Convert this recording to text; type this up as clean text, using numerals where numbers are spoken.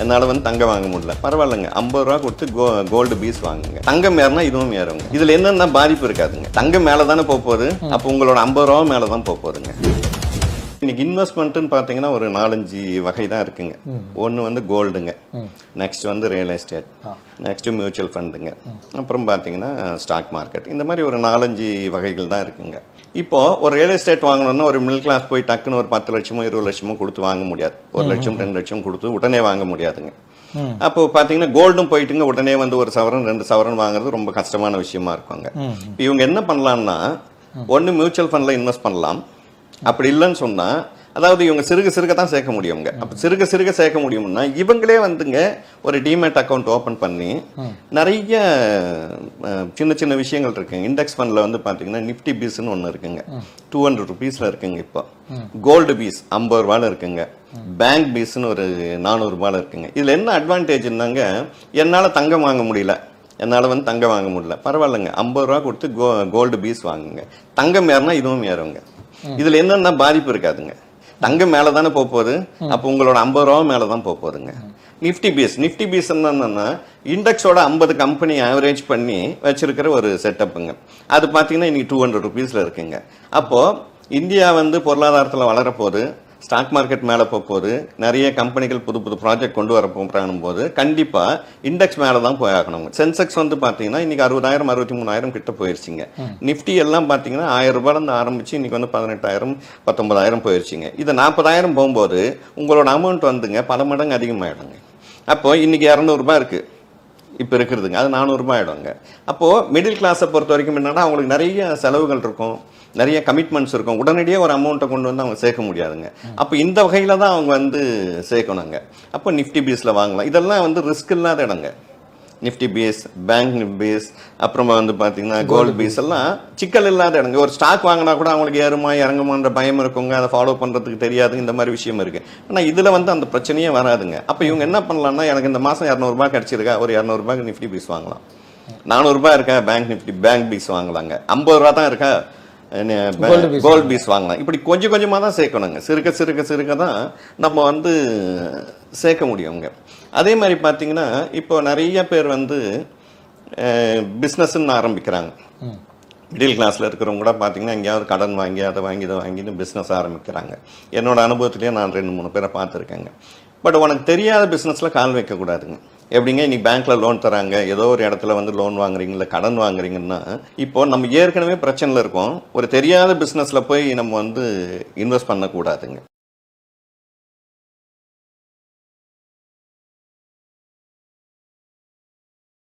என்னால் வந்து தங்கம் வாங்க முடியல, பரவாயில்லைங்க, 50 ரூபா கொடுத்து கோல்டு பீஸ் வாங்குங்க. தங்கம் ஏறினா இதுவும் ஏறுங்க. இதில் என்னென்ன பாதிப்பு இருக்காதுங்க. தங்கம் மேலே தானே போகுது, அப்போ உங்களோட 50 ரூபா மேலே தான் போகுதுங்க. இன்னைக்கு இன்வெஸ்ட்மெண்ட்டுன்னு பார்த்தீங்கன்னா ஒரு 4-5 வகை தான் இருக்குங்க. ஒன்று வந்து கோல்டுங்க, நெக்ஸ்ட் வந்து ரியல் எஸ்டேட், நெக்ஸ்ட் மியூச்சுவல் ஃபண்டுங்க, அப்புறம் பார்த்தீங்கன்னா ஸ்டாக் மார்க்கெட். இந்த மாதிரி ஒரு 4-5 வகைகள் தான் இருக்குங்க. இப்போ ஒரு ரியல் எஸ்டேட் வாங்கணும்னா ஒரு மிடில் கிளாஸ் போய் டக்குன்னு ஒரு 10 லட்சமோ 20 லட்சமோ கொடுத்து வாங்க முடியாது. 1 லட்சம் 2 லட்சம் கொடுத்து உடனே வாங்க முடியாதுங்க. அப்போ பார்த்தீங்கன்னா கோல்டும் போயிட்டுங்க, உடனே வந்து 1 சவரன் 2 சவரன் வாங்குறது ரொம்ப கஷ்டமான விஷயமா இருக்குங்க. இவங்க என்ன பண்ணலாம்னா, ஒன்று மியூச்சுவல் ஃபண்டில் இன்வெஸ்ட் பண்ணலாம். அப்படி இல்லைன்னு சொன்னால், அதாவது இவங்க சிறுக தான் சேர்க்க முடியுங்க. அப்போ சிறுக சேர்க்க முடியும்னா இவங்களே வந்துங்க ஒரு டிமேட் அக்கௌண்ட் ஓப்பன் பண்ணி நிறைய சின்ன சின்ன விஷயங்கள் இருக்குங்க. இண்டெக்ஸ் ஃபண்டில் வந்து பார்த்தீங்கன்னா நிஃப்டி பீஸ்ன்னு ஒன்று இருக்குங்க, 200 ருபீஸில் இருக்குங்க. இப்போ கோல்டு பீஸ் 50 ரூபாயில் இருக்குங்க. பேங்க் பீஸ்ன்னு ஒரு 400 ரூபாயில் இருக்குங்க. இதில் என்ன அட்வான்டேஜ்னாங்க, என்னால் தங்கம் வாங்க முடியல, என்னால் வந்து தங்கம் வாங்க முடியல, பரவாயில்லைங்க, 50 ரூபா கொடுத்து கோல்டு பீஸ் வாங்குங்க. தங்கம் ஏறினா இதுவும் ஏறுங்க. இதில் என்னென்ன பாதிப்பு இருக்காதுங்க. தங்கம் மேலே தானே போகுது, அப்போ உங்களோட 50 ரூபா மேலே தான் போகுதுங்க. நிஃப்டி பீஸ் என்னன்னா இண்டெக்ஸோட 50 கம்பெனி ஆவரேஜ் பண்ணி வச்சிருக்கிற ஒரு செட்டப்புங்க. அது பார்த்தீங்கன்னா இன்னைக்கு 200 ருபீஸில் இருக்குங்க. அப்போது இந்தியா வந்து பொருளாதாரத்தில் வளரப்போகுது, ஸ்டாக் மார்க்கெட் மேலே போகும்போது, நிறைய கம்பெனிகள் புது ப்ராஜெக்ட் கொண்டு வர போகிறானும் போது கண்டிப்பாக இண்டெக்ஸ் மேலே தான் போய் ஆகணுங்க. சென்செக்ஸ் வந்து பார்த்தீங்கன்னா இன்னைக்கு 60,000 63,000 கிட்ட போயிடுச்சிங்க. நிஃப்டி எல்லாம் பார்த்தீங்கன்னா 1000 ரூபாயிலேருந்து ஆரம்பிச்சு இன்னைக்கு வந்து 18,000 19,000 போயிடுச்சிங்க. இது 40,000 போகும்போது உங்களோட அமௌண்ட் வந்துங்க பல மடங்கு அதிகமாகிடுங்க. அப்போ இன்னைக்கு 200 ரூபாய் இருக்குது இப்போ இருக்கிறதுங்க, அது 400 ரூபாய் ஆகிடுங்க. அப்போது மிடில் கிளாஸை பொறுத்த வரைக்கும் என்னன்னா, அவங்களுக்கு நிறைய செலவுகள் இருக்கும், நிறைய கமிட்மெண்ட்ஸ் இருக்கும். உடனடியாக ஒரு அமௌண்ட்டை கொண்டு வந்து அவங்க சேர்க்க முடியாதுங்க. அப்போ இந்த வகையில் தான் அவங்க வந்து சேர்க்கணுங்க. அப்போ நிஃப்டி பீஸில் வாங்கலாம். இதெல்லாம் வந்து ரிஸ்க் இல்லாத இடங்க. நிஃப்டி பீஸ், பேங்க் பீஸ், அப்புறமா வந்து பார்த்தீங்கன்னா கோல்டு பீஸ் எல்லாம் சிக்கல் இல்லாத இடங்க. ஒரு ஸ்டாக் வாங்கினா கூட அவங்களுக்கு ஏறுமா இறங்குமான்ற பயம் இருக்குங்க, அதை ஃபாலோ பண்ணுறதுக்கு தெரியாது, இந்த மாதிரி விஷயம் இருக்குது. ஆனால் இதில் வந்து அந்த பிரச்சனையே வராதுங்க. அப்போ இவங்க என்ன பண்ணலாம்னா, எனக்கு இந்த மாதம் 200 ரூபாய் கிடச்சிருக்கா, ஒரு 200 ரூபாய்க்கு நிஃப்டி பீஸ் வாங்கலாம். 400 ரூபாய் இருக்கா, பேங்க் பீஸ் வாங்கலாங்க. 50 ரூபா தான் இருக்கா, கோல்டு பீஸ் வாங்கலாம். இப்படி கொஞ்சம் கொஞ்சமாக தான் சேர்க்கணுங்க. சிறுக தான் நம்ம வந்து சேர்க்க முடியுங்க. அதே மாதிரி பார்த்தீங்கன்னா இப்போ நிறைய பேர் வந்து பிஸ்னஸ்ன்னு ஆரம்பிக்கிறாங்க. மிடில் கிளாஸில் இருக்கிறவங்க கூட பார்த்தீங்கன்னா எங்கேயாவது கடன் வாங்கி அதை வாங்கி இதை வாங்கின்னு பிஸ்னஸ் ஆரம்பிக்கிறாங்க. என்னோட அனுபவத்திலேயே நான் 2-3 பேரை பார்த்துருக்கேங்க. பட் உனக்கு தெரியாத பிஸ்னஸில் கால் வைக்கக்கூடாதுங்க. எப்படிங்க, இன்னைக்கு பேங்க்ல லோன் தராங்க, ஏதோ ஒரு இடத்துல வந்து லோன் வாங்குறீங்களா, கடன் வாங்குறீங்கன்னா, இப்போ நம்ம ஏற்கனவே பிரச்சனையில் இருக்கோம், ஒரு தெரியாத பிஸ்னஸில் போய் நம்ம வந்து இன்வெஸ்ட் பண்ணக்கூடாதுங்க.